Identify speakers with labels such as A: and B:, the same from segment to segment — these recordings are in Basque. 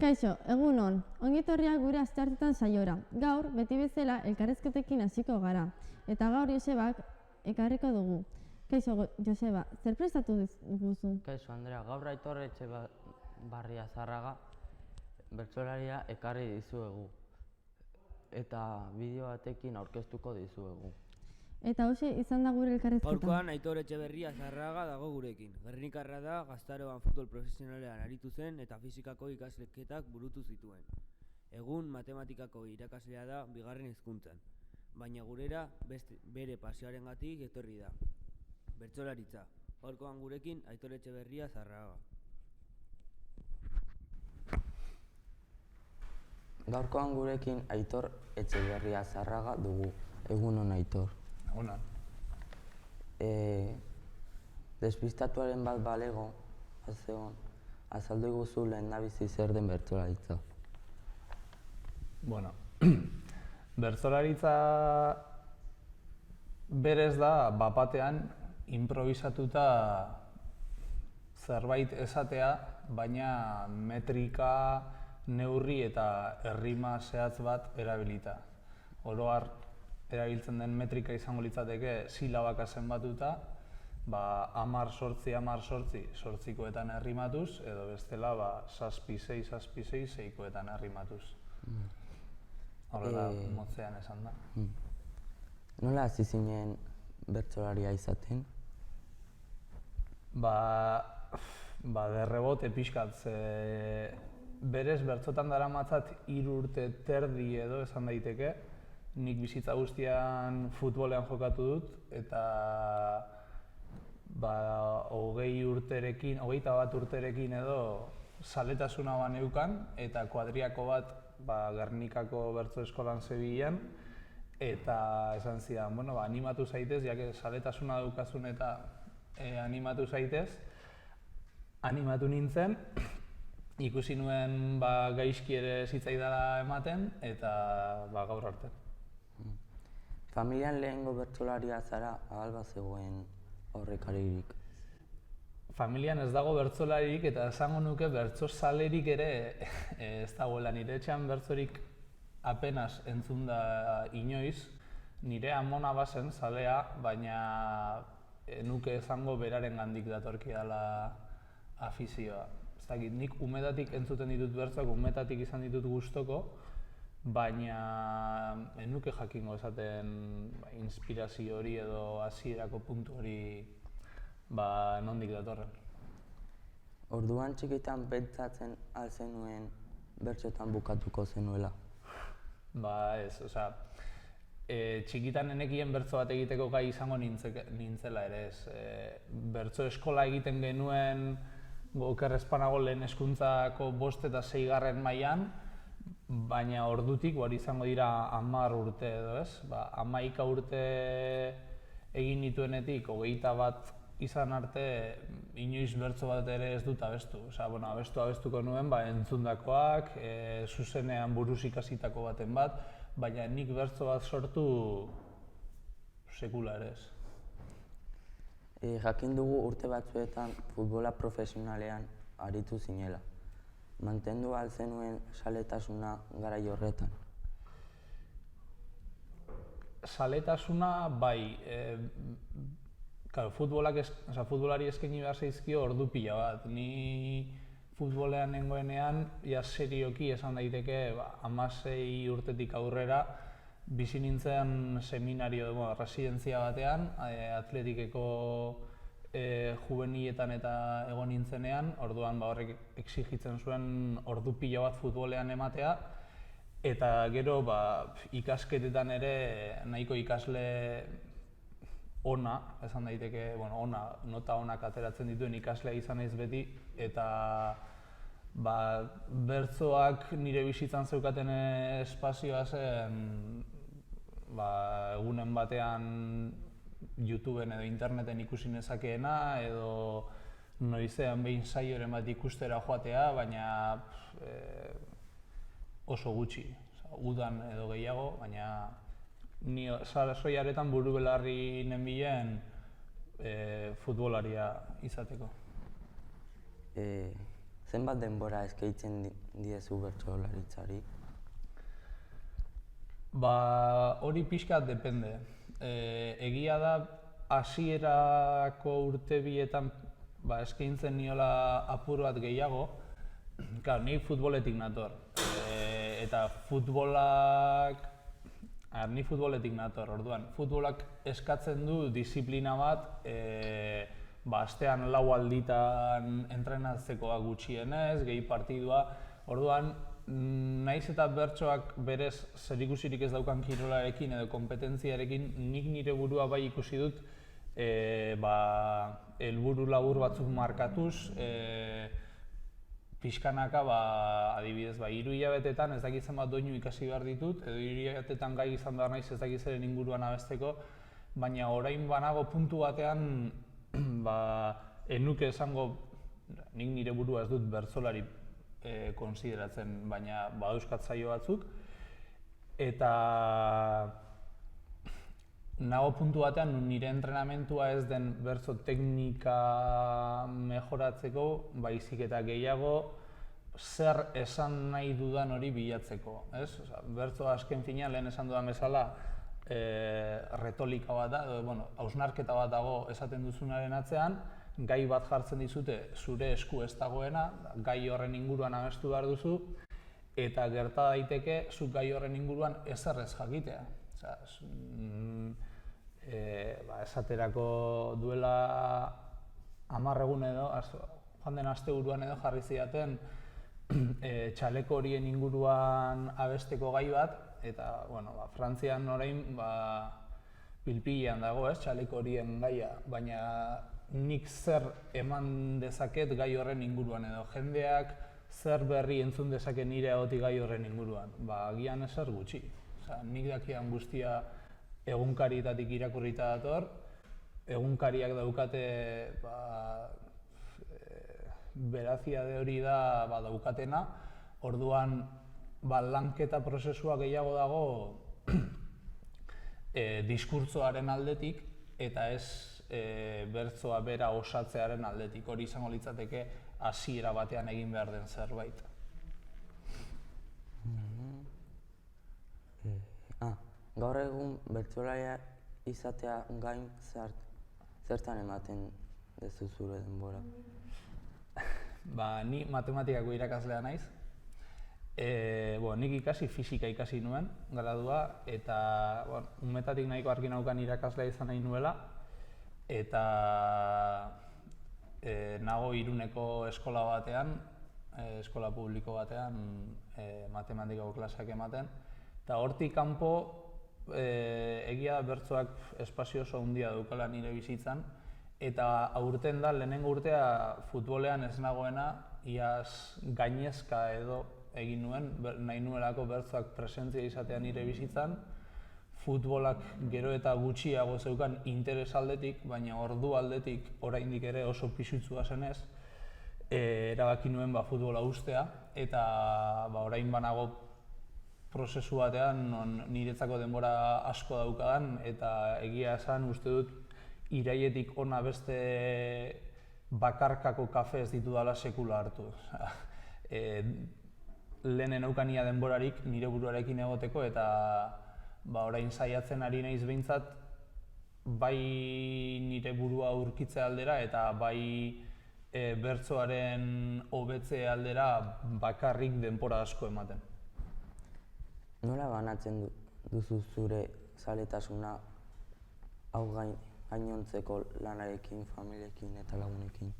A: Kaixo, egunon, ongi etorriak gure asteartetan saiora. Gaur, beti bezala, elkarrezketekin hasiko gara. Eta gaur Josebak ekarriko dugu. Kaixo, Joseba, zer prestatu duzu?
B: Kaixo, Andrea, gaur Aitor Etxebarria Zarraga bertsolaria ekarri dizuegu. Eta bideo batekin aurkeztuko dizuegu.
A: Eta hoxe izan da gure elkarrezketa.
C: Gaurkoan Aitor Etxebarria Zarraga dago gurekin. Gernikarra da, Gaztaroan futbol profesionalean aritu zen eta fisikako ikasketak burutu zituen. Egun matematikako irakaslea da bigarren hezkuntzan, baina gurera bere pasioarengatik etorri da. Bertsolaritza. Gaurkoan gurekin Aitor Etxebarria Zarraga.
B: Gaurkoan gurekin Aitor Etxebarria Zarraga dugu. Egunon, Aitor.
D: Egunon.
B: Despistatuaren bat balego, azaldu iguzu lehendabizi zer den bertsolaritza.
D: Bueno, bertsolaritza berez da bapatean improvisatuta zerbait esatea, baina metrika, neurri eta errima zehatz bat erabilita. Oro har erabiltzen den metrika izango litzateke silabaka zenbatuta, 10-8, sortzikoetan errimatuz, edo bestela 6-6, seikoetan errimatuz. Horrela motzean esan da.
B: Nola hasi zinen bertsolaria izaten?
D: Derrebote pixkat, berez bertsotan daramatzat 3 urte terdi edo esan daiteke. Nik bizitza guztian futbolean jokatu dut, eta 21 urterekin edo zaletasuna baneukan, eta kuadriako bat Gernikako bertso eskolan zebilen, eta esan zidan, animatu zaitez, jake zaletasuna daukazun eta animatu zaitez. Animatu nintzen, ikusi nuen gaizki ere zitzaidala ematen, eta gaur arte.
B: Familian lehengo bertsolaria zara, ahalba zegoen aurrekaririk?
D: Familian ez dago bertsolaririk eta esango nuke bertsozalerik ere ez dagoela. Nire etxean bertsorik apenas entzun da inoiz. Nire amona bazen zalea, baina nuke esango beraren gandik datorki dela afizioa. Ez dakit, nik umetatik entzuten ditut bertsoak, umetatik izan ditut gustoko, baina nuke jakingo esaten inspirazio hori edo hasierako puntu hori nondik datorren.
B: Orduan txikitan pentsatzen al zenuen bertsotan bukatuko zenuela?
D: Ez, txikitan nenekien bertso bat egiteko gai izango nintzela ere ez. Bertso eskola egiten genuen oker ez banago lehen hezkuntzako 5 eta 6 mailan, baina ordutik izango dira 10 urte edo ez. 11 urte egin nituenetik, 21 izan arte, inoiz bertso bat ere ez dut abestu. Abestuko nuen entzundakoak, zuzenean buruz ikasitako baten bat, baina nik bertso bat sortu sekula ere ez.
B: Jakin dugu urte batzuetan futbola profesionalean aritu zinela. Mantendu ahal zenuen zaletasuna garai horretan?
D: Zaletasuna bai. Futbolari eskaini behar zaizkio ordu pila bat. Ni futbolean nengoenean, serioki esan daiteke 16 urtetik aurrera, bizi nintzen seminario, residentzia batean, atletikeko juveniletan eta egon nintzenean, orduan horrek exigitzen zuen ordu pila bat futbolean ematea, eta gero ikasketetan ere nahiko ikasle ona, esan daiteke, nota onak ateratzen dituen ikaslea izan naiz beti, eta bertsoak nire bizitzan zeukaten espazioa zen, egunen batean YouTubeen edo interneten ikusi nezakeena, edo noizean behin saioren bat ikustera joatea, baina oso gutxi, udan edo gehiago, baina ni sasoiaretan buru belarri nenbilen futbolaria izateko.
B: zenbat denbora eskaintzen diezu bertsolaritzari?
D: Hori pixkat depende. Egia da, hasierako urte bietan eskaintzen niola apur bat gehiago. Ni futboletik nator. Eta ni futboletik nator, orduan. Futbolak eskatzen du disiplina bat, astean 4 alditan entrenatzekoa gutxienez, gehi partidua. Orduan, naiz eta bertsoak berez zerikusirik ez daukan kirolarekin edo konpetentziarekin, nik nire burua bai ikusi dut helburu labur batzuk markatuz, pixkanaka, adibidez, 3 hilabetetan ez dakit zenbat doinu ikasi behar ditut, edo 3 hilabetetan gai izan behar naiz ez dakit zeren inguruan abesteko, baina orain banago puntu batean, enuke esango, nik nire burua ez dut bertsolari konsideratzen, baina badauzkat zaio batzuk, eta nago puntu batean nire entrenamentua ez den bertso teknika mejoratzeko, baizik eta gehiago zer esan nahi dudan hori bilatzeko. Bertso azken finean lehen esan dudan bezala retolika bat da, hausnarketa bat dago esaten duzunaren atzean, gai bat jartzen dizute zure esku ez dagoena, gai horren inguruan abestu behar duzu, eta gerta daiteke zuk gai horren inguruan ezer ez jakitea. Esaterako duela 10 egun edo, joan den asteburuan edo jarri zidaten txaleko horien inguruan abesteko gai bat, eta Frantzian orain pilpilean dago, txaleko horien gaia, baina nik zer eman dezaket gai horren inguruan edo jendeak zer berri entzun dezake nire ahotik gai horren inguruan. Agian ezer gutxi. Nik dakian guztia egunkarietatik irakurrita dator, egunkariak daukate beraziade hori da daukatena, orduan lanketa prozesua gehiago dago diskurtsoaren aldetik eta ez bertsoa bera osatzearen aldetik. Hori izango litzateke hasiera batean egin behar den zerbait.
B: Gaur egun bertsolaria izatea gain zertan ematen duzu zure denbora?
D: Ni matematikako irakaslea naiz. Nik ikasi fisika ikasi nuen, gradua, eta umetatik nahiko argi naukan irakaslea izan nahi nuela, eta nago Iruneko eskola batean, eskola publiko batean, matematikako klaseak ematen, eta hortik kanpo egia bertsoak espazio oso handia daukala nire bizitzan, eta aurten da lehenengo urtea futbolean ez nagoena, iaz gainezka edo egin nuen, nahi nuelako bertsoak presentzia izatea nire bizitzan, futbolak gero eta gutxiago zeukan interes aldetik, baina ordu aldetik oraindik ere oso pisutsua zenez, erabaki nuen futbola uztea, eta orain banago prozesu batean niretzako denbora asko daukadan, eta egia esan uste dut iraietik ona beste bakarkako kafe ez ditudala sekula hartu. Lehen enaukania denborarik nire buruarekin egoteko, eta orain saiatzen ari naiz behintzat bai nire burua aurkitze aldera eta bai bertsoaren hobetze aldera bakarrik denbora asko ematen.
B: Nola banatzen duzu zure zaletasuna hau gainontzeko lanarekin, familiekin eta lagunekin?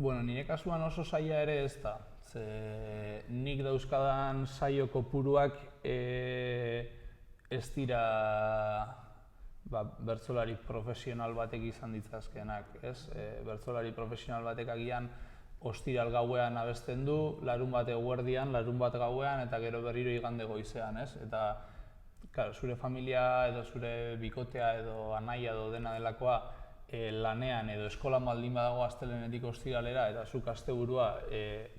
D: Nire kasuan oso zaila ere ez da. Nik dauzkadan saio kopuruak ez dira bertsolari profesional batek izan ditzazkenak. Bertsolari profesional batek agian ostiral gauean abesten du, larunbat eguerdian, larunbat gauean eta gero berriro igande goizean. Eta zure familia edo zure bikotea edo anaia edo dena delakoa lanean edo eskolan baldin badago astelehenetik ostiralera eta zuk asteburua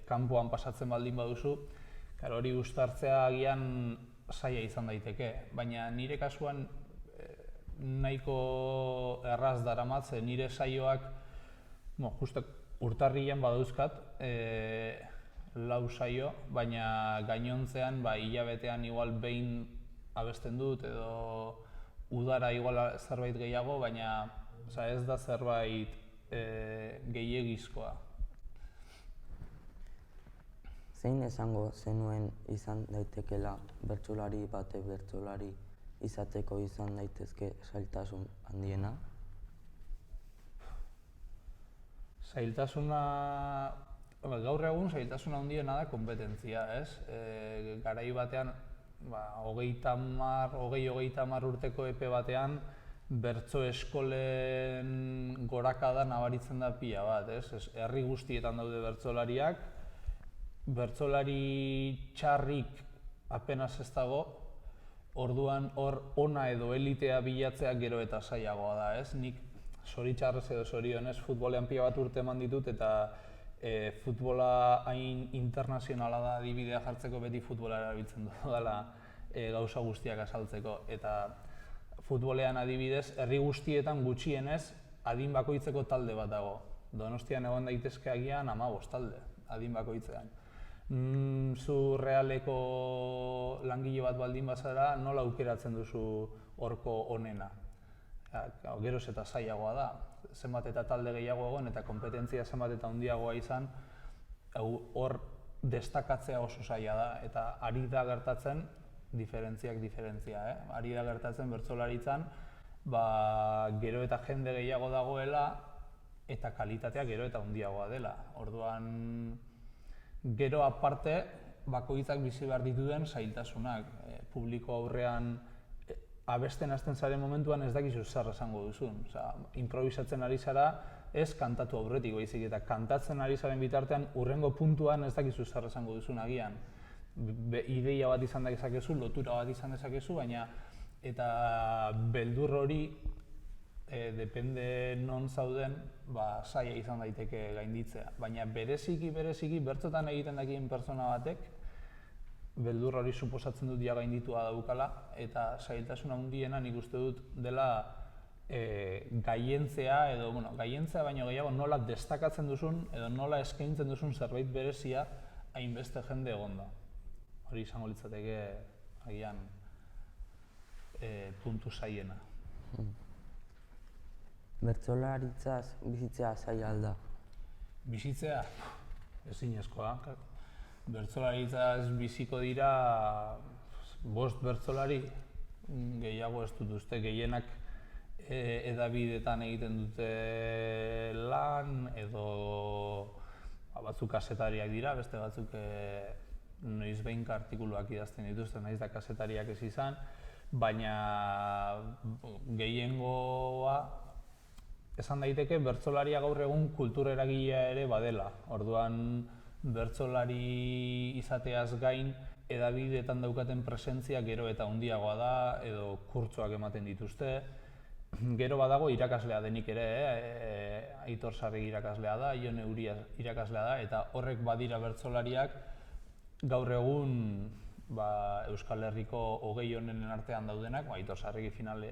D: kanpoan pasatzen baldin baduzu, hori uztartzea agian zaila izan daiteke. Baina nire kasuan nahiko erraz daramatze nire saioak justo urtarrilean badauzkat 4 saio, baina gainontzean hilabetean igual behin abesten dut edo udara igual zerbait gehiago, baina ez da zerbait gehiegizkoa.
B: Zein esango zenuen izan daitekela bertsolari batek bertsolari izateko izan daitezke zailtasun handiena?
D: Zailtasuna, gaur egun zailtasuna handiena da konpetentzia, ez? Garai batean, 20-30 urteko epe batean, bertso eskolen gorakada nabaritzen da pila bat, ez? Herri guztietan daude bertsolariak, bertsolari txarrik apenas ez dago, orduan hor ona edo elitea bilatzea gero eta zailagoa da, ez? Nik zoritxarrez edo zorionez futbolean pila bat urte eman ditut eta futbola hain internazionala da adibidea jartzeko beti futbola erabiltzen dudala gauza guztiak azaltzeko. Eta futbolean adibidez, herri guztietan gutxienez adin bakoitzeko talde bat dago. Donostian egon daitezke agian 15 talde, adin bakoitzean. Zu Realeko langile bat baldin bazara, nola aukeratzen duzu horko onena? Geroz eta zailagoa da, zenbat eta talde gehiago egon eta konpetentzia zenbat eta handiagoa izan, hor destakatzea oso zaila da eta ari da gertatzen diferentziak diferentzia. Ari da gertatzen bertsolaritzan gero eta jende gehiago dagoela eta kalitatea gero eta handiagoa dela. Orduan, gero aparte, bakoitzak bizi behar dituen zailtasunak. Publiko aurrean abesten hasten zaren momentuan ez dakizu zer esango duzun. Improvisatzen ari zara ez kantatu aurretik baizik eta kantatzen ari zaren bitartean hurrengo puntuan ez dakizu zer esango duzun agian. Ideia bat izan dezakezu, lotura bat izan dezakezu, baina eta beldur hori depende non zauden zaila izan daiteke gainditzea. Baina bereziki bertsotan egiten dakien pertsona batek beldur hori suposatzen dut ja gainditua daukala eta zailtasun handiena nik uste dut dela gaientzea edo, gaientzea baino gehiago nola destakatzen duzun edo nola eskaintzen duzun zerbait berezia hainbeste jende egonda. Hori izango litzateke agian puntu zailena.
B: Bertsolaritzaz bizitzea zaila al da?
D: Bizitzea? Ezinezkoa. Bertsolaritzaz biziko dira 5 bertsolari, gehiago ez dut uste, gehienak hedabideetan egiten dute lan edo batzuk kazetariak dira, beste batzuk noizbehinka artikuluak idazten dituzte, nahiz da kazetariak ez izan, baina gehiengoa esan daiteke bertsolaria gaur egun kultur eragilea ere badela. Orduan bertsolari izateaz gain hedabideetan daukaten presentzia gero eta handiagoa da edo kurtsoak ematen dituzte. Gero badago irakaslea denik ere, Aitor Sarregi irakaslea da, Jon Euria irakaslea da, eta horrek badira bertsolariak gaur egun Euskal Herriko 20 onenen artean daudenak, Aitor Sarregi final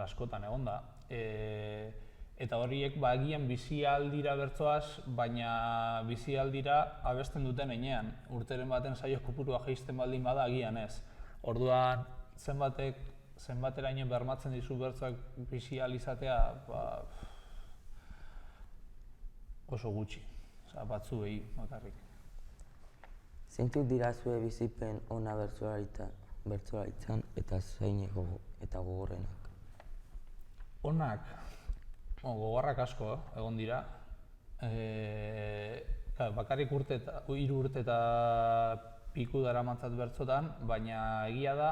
D: askotan egon da. Eta horiek agian bizi aldira bertsoaz, baina bizi aldira abesten duten heinean. Urteren baten saio kopurua jaisten baldin bada agian ez. Orduan zenbateraino bermatzen dizu bertsoak bizi ahal izatea oso gutxi, batzuei bakarrik.
B: Zeintzuk dira zure bizipen ona bertsolaritzan eta zein eta gogorrenak?
D: Onak, gogorrak asko egon dira. Bakarrik 3 urte eta piku daramatzat bertsotan, baina egia da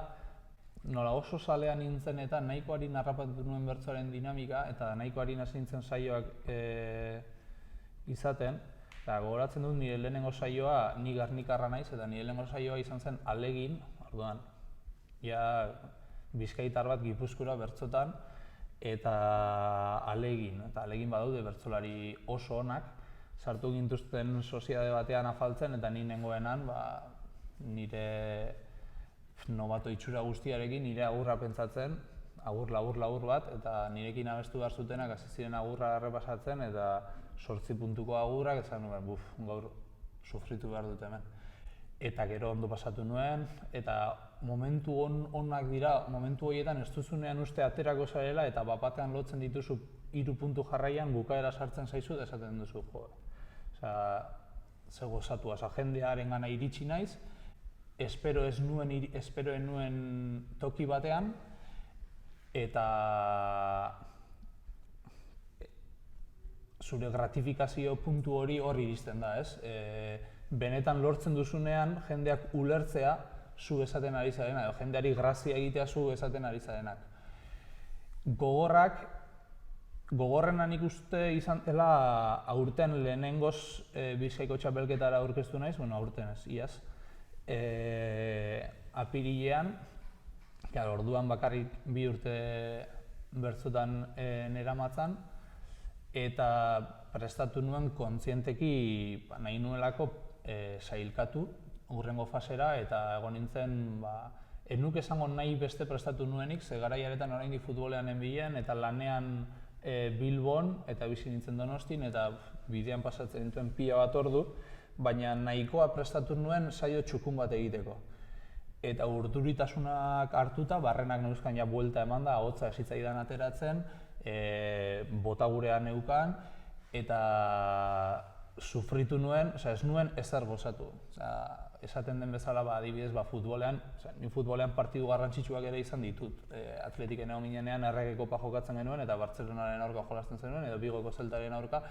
D: nola oso zalean nintzen eta nahiko harin harrapatu nuen bertsoaren dinamika eta nahiko harin hasi nintzen saioak izaten. Gogoratzen dut nire lehenengo saioa ni Gernikarra naiz eta nire lehenengo saioa izan zen Alegin, orduan bizkaitar bat Gipuzkoara bertsotan eta Alegin badaude bertsolari oso onak, sartu gintuzten soziedade batean afaltzen eta ni nengoenan nire nobato itxura guztiarekin nire agurra pentsatzen, agur labur bat, eta nirekin abestu behar zutenak hasi ziren agurra errepasatzen eta 8 puntuko agurrak, esan nuen, gaur sufritu behar dut hemen. Eta gero ondo pasatu nuen, eta momentu onak dira, momentu horietan ez duzunean uste aterako zarela, eta bapatean lotzen dituzu 3 puntu jarraian bukaera sartzen zaizu, esaten duzu, jo. Ze gozatua, jendearen gana iritsi naiz, esperoen nuen toki batean, eta zure gratifikazio puntu hori iristen da, ez? Benetan lortzen duzunean, jendeak ulertzea zu esaten ari zarena, edo jendeari grazia egitea zu esaten ari zarenak. Gogorrena nik uste izan dela aurten lehenengoz Bizkaiko txapelketara aurkeztu naiz, aurten ez, iaz. Apirilean, orduan bakarrik 2 urte bertzotan neramatzan, eta prestatu nuen kontzienteki nahi nuelako sailkatu hurrengo fasera, eta egon nintzen, ez nuke esango nahi beste prestatu nuenik, ze garaiaretan oraindik futbolean nenbilen, eta lanean Bilbon, eta bizi nintzen Donostin, eta bidean pasatzen nintuen pila bat ordu, baina nahikoa prestatu nuen saio txukun bat egiteko. Eta urduritasunak hartuta, barrenak neuzkan ja buelta eman da, ahotsa esitzaidan ateratzen, bota gurean neukan, eta sufritu nuen, ez nuen ezer gozatu. Esaten den bezala, adibidez, futbolean, ni futbolean partidu garrantzitsuak ere izan ditut. Atletiken egon ginenean Errege Kopa jokatzen genuen, eta Bartzelonaren aurka jolasten zenuen, edo Bigoko Zeltaren aurka,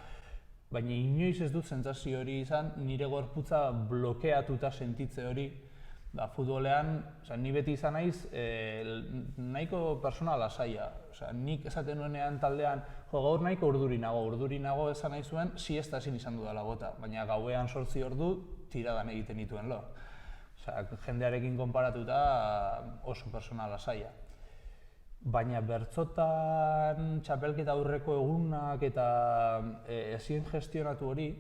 D: baina inoiz ez dut sentsazio hori izan, nire gorputza blokeatuta sentitze hori. Futbolean, ni beti izan naiz, nahiko persona lasaia. Nik esaten nuenean taldean, gaur nahiko urduri nago esan nahi zuen, siesta ezin izan dudala gota, baina gauean 8 ordu tiradan egiten nituen lo. Jendearekin konparatuta oso persona lasaia. Baina bertzotan txapelketa aurreko egunak eta ezin gestionatu hori,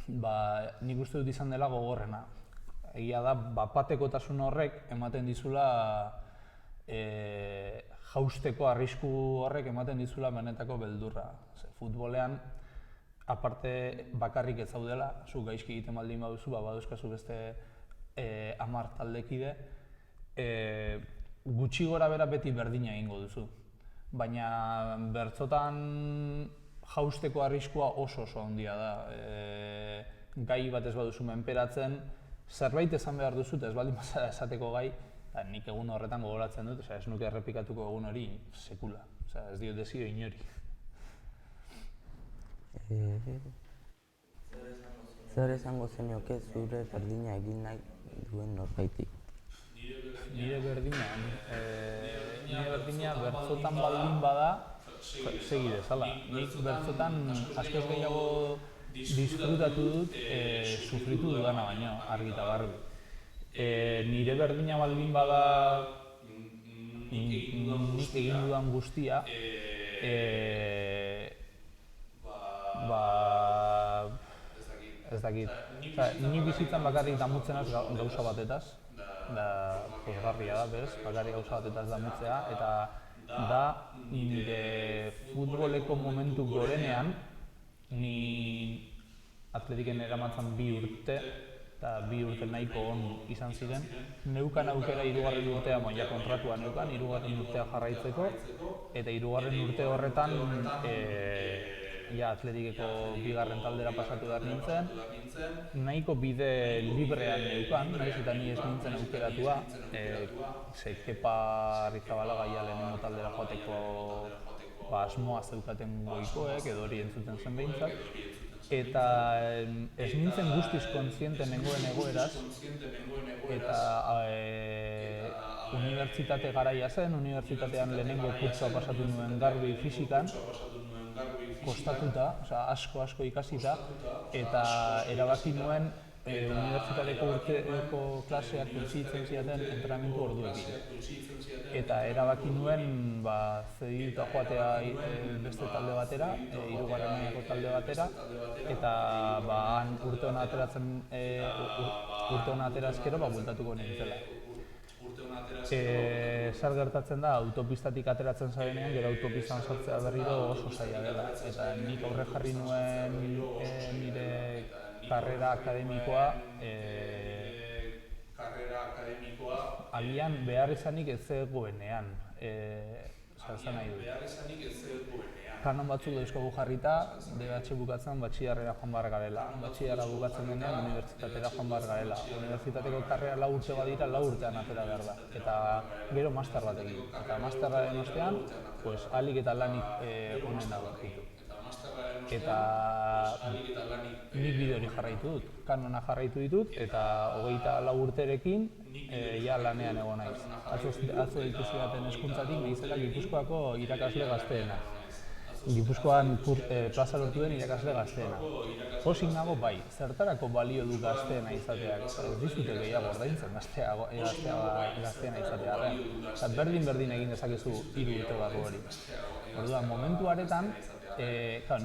D: nik uste dut izan dela gogorrena. Egia da, bapatekotasun horrek ematen dizula, jausteko arrisku horrek ematen dizula benetako beldurra. Futbolean, aparte bakarrik ez zaudela, zu gaizki egiten baldin baduzu, badauzkazu beste 10 taldekide, gutxi gora bera beti berdina egingo duzu. Baina bertzotan jausteko arriskua oso handia da. Gai bat ez baduzu menperatzen, zerbait esan behar duzu, ez baldin bazara esateko gai, nik egun horretan gogoratzen dut, ez nuke errepikatuko egun hori sekula, ez diot desio inori.
B: Zer esango zenioke zure berdina egin nahi duen norbaitik?
D: Nire berdina bertzotan baldin bada, segi dezala. Nik bertzotan askoz gehiago disfrutatu dut, sufritu dudana baino, argi eta garbi. Nire berdina baldin bada nik egin dudan guztia, ez dakit. Ni bizitzan bakarrik damutzen gauza batetaz, pozgarria da, berez, bakarrik gauza batetaz damutzea, eta da nire futboleko momentu gorenean, ni Atletiken eramatzen 2 urte, eta 2 urte nahiko on izan ziren. Neukan aukera 3. urtea moia kontratua neukan, 3. urtea jarraitzeko, eta 3. urte horretan Atletikeko 2. taldera pasatu behar nintzen. Nahiko bide librean neukan, nahiz eta ni ez nintzen aukeratua, ze Kepa Arrizabalaga lehenengo taldera joateko asmoa zeukaten goikoek, edo hori entzuten zen behintzat. Eta ez nintzen guztiz kontziente nengoen egoeraz, eta unibertsitate garaia zen, unibertsitatean lehenengo kurtsoa pasatu nuen garbi fisikan, kostatuta, asko ikasita, eta erabaki nuen unibertsitateko urteko klaseak utzitzen ziaten entrenamendu orduekin. Eta erabaki nuen zedituta joatea beste talde batera, 3. mailako talde batera, eta urte hona aterazkero bueltatuko nintzela. zer gertatzen da, autopistatik ateratzen zarenean, gero autopistan sartzea berriro oso zaila dela. Eta nik aurre jarri nuen nire karrera akademikoa, agian behar izanik ez zegoenean. Esan nahi dut. Kanon batzuk dauzkagu jarrita, DBH bukatzen batxillarrera joan behar garela. Batxillarra bukatzen denean unibertsitatera joan behar garela. Unibertsitateko karrera 4 urte badira, 4 urtean atera behar da. Eta gero master bat egin. Eta masterraren ostean, ahalik eta lanik onena aurkitu. Eta nik bide hori jarraitu dut. Kanona jarraitu ditut eta 24 urterekin ja lanean egon naiz. Atzo ikusi baten hezkuntzatik nahizela Gipuzkoako irakasle gazteena. Gipuzkoan plaza lortu den irakasle gazteena. Pozik nago bai, zertarako balio du gazteena izateak. Ez dizute gehiago ordaintzen gazteena izatearen. Eta berdin egin dezakezu 3 urte barru hori. Orduan, momentu haretan,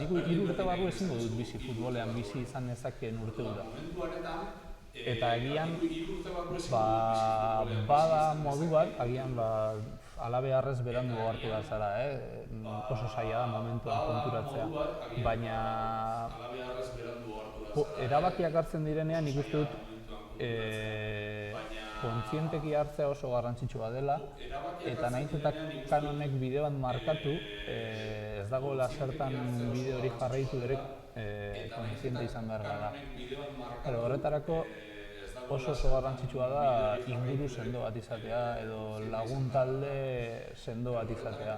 D: nik 3 urte barru ezingo dut bizi futbolean bizi izan nezakeen urte hura. Eta agian, bada modu bat, agian alabeharrez berandu hartu da zara, oso zaila da momentuan konturatzea. Baina erabakiak hartzen direnean nik uste dut kontzienteki hartzea oso garrantzitsua dela eta nahiz eta kanonek bide bat markatu, ez dagoela zertan bide hori jarraitu ere kontziente izan behar gara. Horretarako oso garrantzitsua da inguru sendo bat izatea edo lagun talde sendo bat izatea.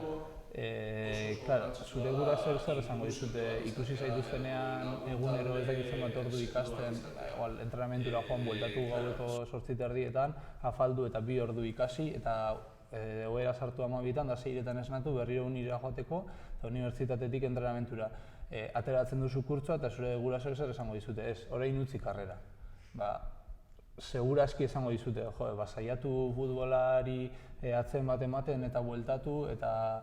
D: Zure gurasoek zer esango dizute, ikusi zaituztenean egunero ez dakitzen bat ordu ikasten, entrenamentura joan bueltatu gaueko 8:30etan, afaldu eta 2 ordu ikasi eta egoera sartu 12etan da 6etan esnatu berriro unira joateko eta unibertsitatetik entrenamentura. Ateratzen duzu kurtsoa eta zure gurasoek zer esango dizute, ez, orain utzi karrera. Segurazki esango dizute, saiatu futbolari atzen bat ematen eta bueltatu eta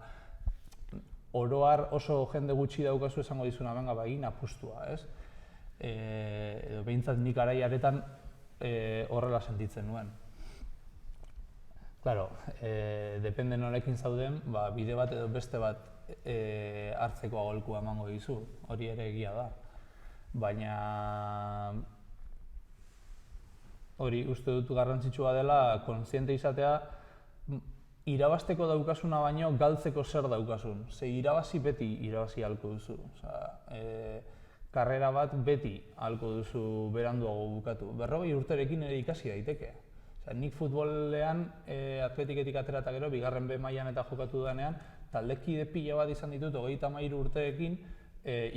D: oroar oso jende gutxi daukazu esango dizuna, egin apustua, ez? Edo behintzat nik garaiaretan horrela sentitzen nuen. Claro, depende norekin zauden, bide bat edo beste bat hartzeko aholkua emango dizu, hori ere egia da. Baina hori uste dut garrantzitsua dela kontziente izatea irabazteko daukasuna baino galtzeko zer daukasun. Ze irabazi beti irabazi ahalko duzu. Karrera bat beti ahalko duzu beranduago bukatu. 40 urterekin ere ikasi daiteke. Nik futbolean atletiketik atera eta gero, bigarren B mailan eta jokatu denean, taldekide pila bat izan ditut 33 urteekin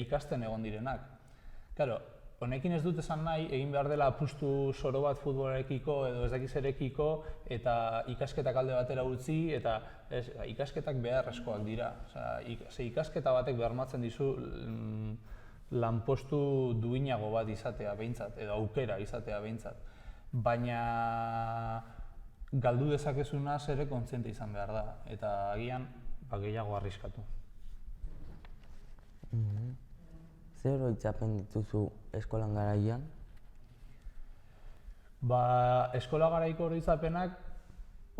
D: ikasten egon direnak. Honekin ez dut esan nahi, egin behar dela apustu soro bat futbolarekiko edo ez dakizerekiko eta ikasketak alde batera utzi eta ikasketak beharrezkoak dira. Ikasketa batek bermatzen dizu lanpostu duinago bat izatea behintzat edo aukera izatea behintzat. Baina galdu dezakezunaz ere kontziente izan behar da eta agian gehiago arriskatu.
B: Zer oroitzapen dituzu eskolan garaian?
D: Eskola garaiko oroitzapenak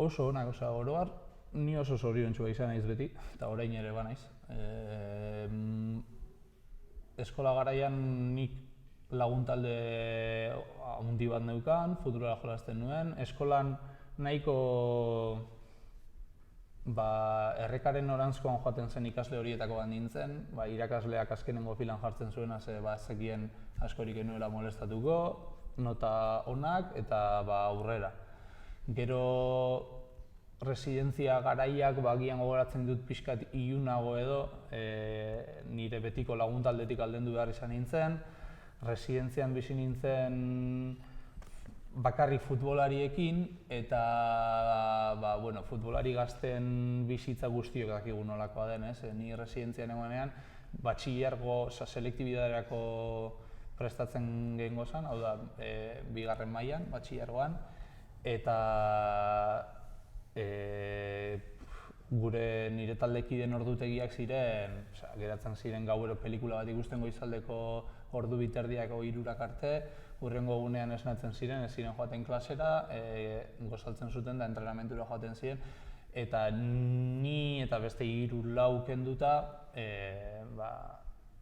D: oso onak, oroar, ni oso zoriontsua izan naiz beti, eta orain ere banaiz. Eskola garaian nik lagun talde handi bat neukan, futbola jolasten nuen. Eskolan nahiko errekaren noranzkoan joaten zen ikasle horietako bat nintzen, irakasleak azkenengo filan jartzen zuena ze zekien askorik genuela molestatuko, nota onak eta aurrera. Gero residentzia garaiak agian gogoratzen dut pixkat ilunago edo, nire betiko lagun taldetik aldendu behar izan nintzen, residentzian bizi nintzen bakarrik futbolariekin eta futbolari gazten bizitza guztiok dakigu nolakoa den, ni residentzian egonean batxillergo selektibidaderako prestatzen gehiago zen, hau da, bigarren mailan, batxillergoan, eta nire taldekideen ordutegiak ziren, geratzen ziren gauero pelikula bat ikusten goizaldeko ordu biterdiak 3 arte, hurrengo egunean esnatzen ziren, ez ziren joaten klasera, gozaltzen zuten da entrenamentura joaten ziren, eta ni eta beste 3-4 kenduta,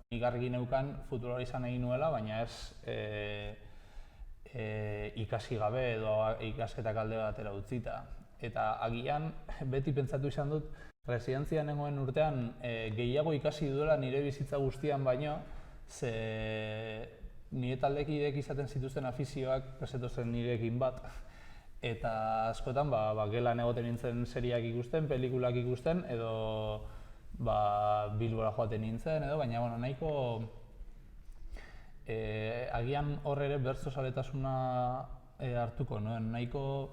D: nik argi neukan futbolari izan egin nuela, baina ez ikasi gabe edo ikasketak alde batera utzita. Eta agian beti pentsatu izan dut, residentzian nengoen urtean gehiago ikasi duela nire bizitza guztian baino, ze nire taldekideek izaten zituzten afizioak zen nirekin bat. Eta askotan gelan egoten nintzen seriak ikusten, pelikulak ikusten, edo Bilbora joaten nintzen, baina nahiko agian hor ere bertsozaletasuna hartuko nuen, nahiko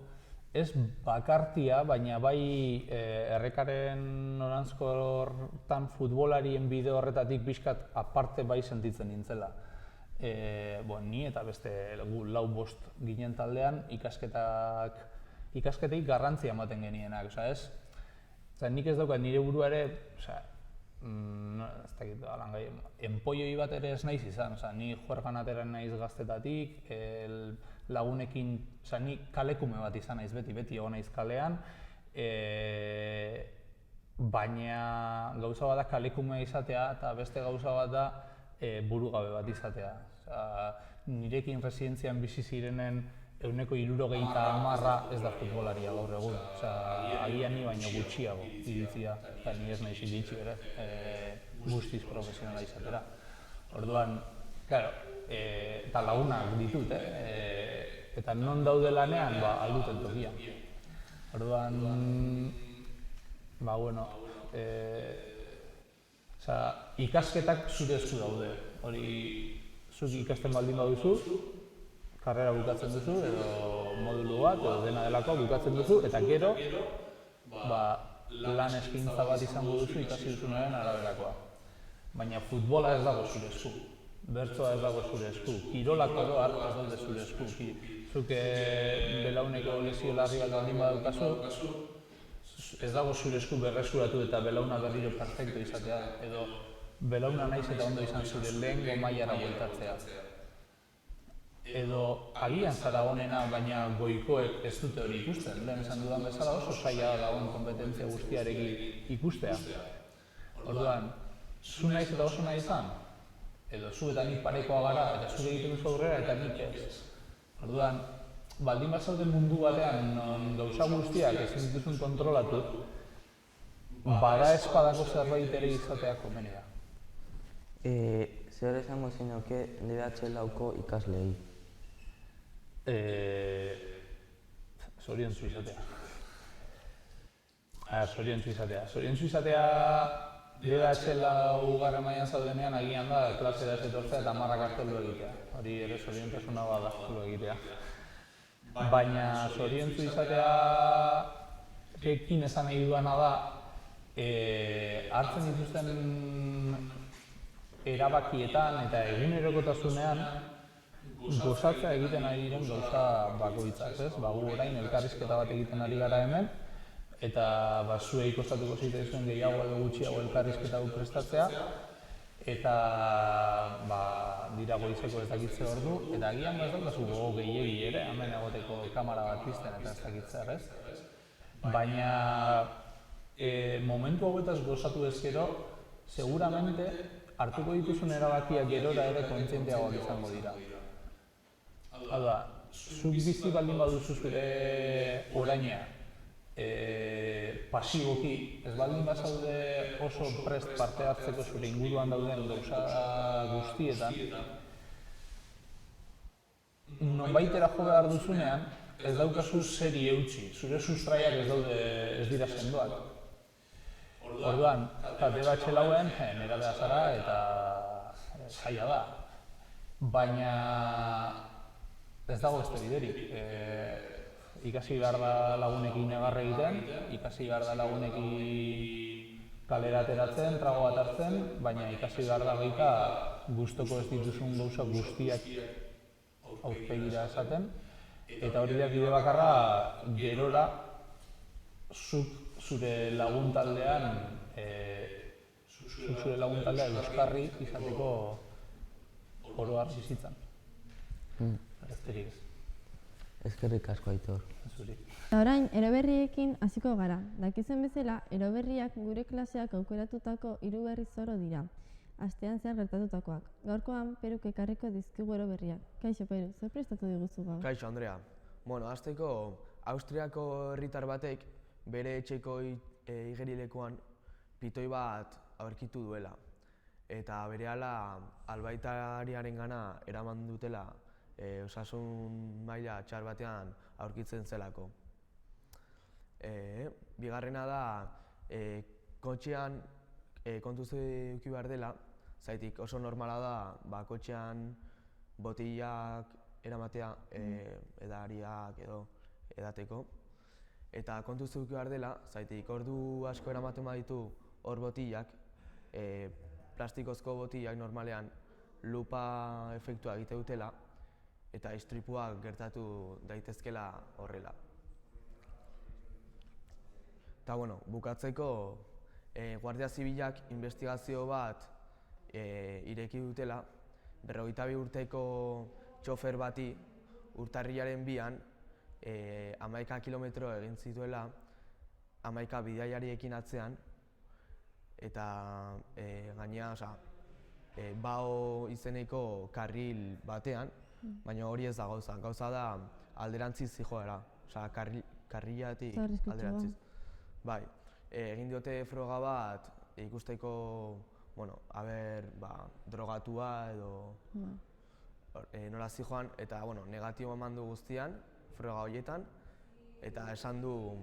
D: ez bakartia, baina bai errekaren noranzkortan futbolarien bide horretatik pixkat aparte bai sentitzen nintzela. Ni eta beste 4-5 ginen taldean ikasketei garrantzia ematen genienak, ez? Nik ez daukat nire burua ere, ez dakit, enpoioi bat ere ez naiz izan, ni juergan atera naiz gaztetatik, lagunekin, ni kalekume bat izan naiz beti egon naiz kalean, baina gauza bat da kalekume izatea eta beste gauza bat da burugabe bat izatea. Nirekin residentzian bizi zirenen 70% ez da futbolaria gaur egun. Agian ni baino gutxiago iritzia, eta ni ez naiz iritsi ere guztiz profesionala izatera. Orduan, eta lagunak ditut, eta non daude lanean, alduten tokia. Orduan, ikasketak zure esku daude. Hori, zuk ikasten baldin baduzu, karrera bukatzen duzu, edo modulu bat, edo dena delako bukatzen duzu, eta gero lan eskaintza bat izango duzu ikasi duzunaren araberakoa. Baina futbola ez dago zure esku, bertsoa ez dago zure esku, kirolak oro har ez daude zure esku. Zuk belauneko lesio larri bat baldin badaukazu, ez dago zure esku berreskuratu eta belauna berriro perfektu izatea, edo belauna naiz eta ondo izan zure lehengo mailara bueltatzea. Edo agian zara honena, baina goikoek ez dute hori ikusten. Lehen esan dudan bezala oso zaila dagoen kompetentzia guztiarekin ikustea. Orduan, zu naiz eta oso nahi izan, edo zu eta nik parekoa gara, eta zure egiten duzu aurrera eta nik ez. Orduan, baldin bat zauden mundu batean gauza guztiak ezin dituzun kontrolatu, bada espadako zerbait ere izatea komenea.
B: Zer esango zenioke DBH-lauko ikasleei?
D: Zoriontsu izatea. Zoriontsu izatea DBH-lau garren mailan zaudenean agian da klasera ez etortzea eta 10 arte lo egitea. Hori ere zoriontasuna bada lo egitea. Baina zoriontsu izatea ekin esan nahi duana da hartzen dituzten erabakietan eta egunerokotasunean gozatzea egiten ari diren gauza bakoitzak, ez? Gu orain elkarrizketa bat egiten ari gara hemen, eta zuei kostatuko zitzaizuen gehiago edo gutxiago elkarrizketa hau prestatzea, eta dira goizeko ez dakitze ordu, eta agian ez daukazu gogo gehiegi ere, hemen egoteko kamera bat pizten eta ez dakitzer, ez? Baina momentu hauetaz gozatu ezkero, seguramente hartuko dituzun erabakiak gerora ere kontzienteagoak izango dira. Hau da, zuk bizi baldin baduzu zure oraina pasiboki, ez baldin bazaude oso prest parte hartzeko zure inguruan dauden gauza guztietan, nonbaitera jo behar duzunean, ez daukazu zeri eutsi, zure sustraiak ez dira sendoak. Orduan, DBH-lauen nerabea zara eta zaila da. Baina ez dago beste biderik. Ikasi behar da lagunekin negarra egiten, ikasi behar da lagunekin kalera ateratzen, trago bat hartzen, baina ikasi behar da baita gustoko ez dituzun gauza guztiak aurpegira esaten. Eta hori da bide bakarra gerora zuk zure lagun taldean, zure lagun taldea euskarri izateko oro har bizitzan. Besterik ez.
B: Eskerrik asko, Aitor.
D: Zuri.
A: Eta orain, eroberriekin hasiko gara. Dakizuen bezala, eroberriak gure klaseak aukeratutako 3 berri zoro dira. Astean zehar gertatutakoak. Gaurkoan, Peruk ekarriko dizkigu eroberriak. Kaixo, Peru, zer prestatu diguzu gaur?
E: Kaixo, Andrea. Bueno, hasteko, Austriako herritar batek bere etxeko igerilekuan pitoi bat aurkitu duela. Eta berehala albaitariarengana eraman dutela osasun maila txar batean aurkitzen zelako. Bigarrena da, kotxean kontuz eduki behar dela, zaitik oso normala da kotxean botilak eramatea, edariak edo edateko. Eta kontuz eduki behar dela, zaitik ordu asko eramaten baditu hor botilak, plastikozko botilak normalean lupa efektua egite dutela, eta istripuak gertatu daitezkela horrela. Eta bueno, bukatzeko, Guardia Zibilak investigazio bat ireki dutela, 52 urteko txofer bati urtarrilaren 2an 11 kilometro egin zituela 11 bidaiariekin atzean, eta gainera, bao izeneko karril batean, baina hori ez da gauza. Gauza da alderantziz zijoera, karrilatik alderantziz. Bai, egin diote froga bat ikusteko, drogatua edo nola zijoan, eta negatibo eman du guztian, froga horietan, eta esan du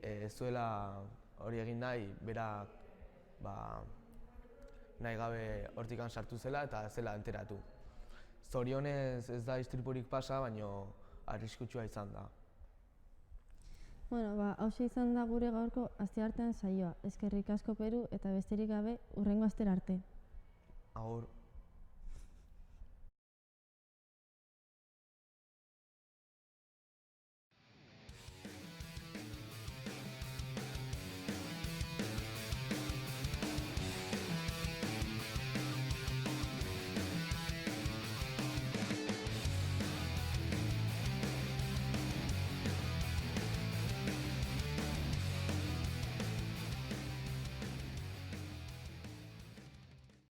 E: ez zuela hori egin nahi, berak nahi gabe hortikan sartu zela eta ez zela enteratu. Zorionez ez da istripurik pasa, baina arriskutsua izan da.
A: Bueno, hauxe izan da gure gaurko asteartean saioa. Eskerrik asko, Peru, eta besterik gabe hurrengo astera arte.
E: Agur.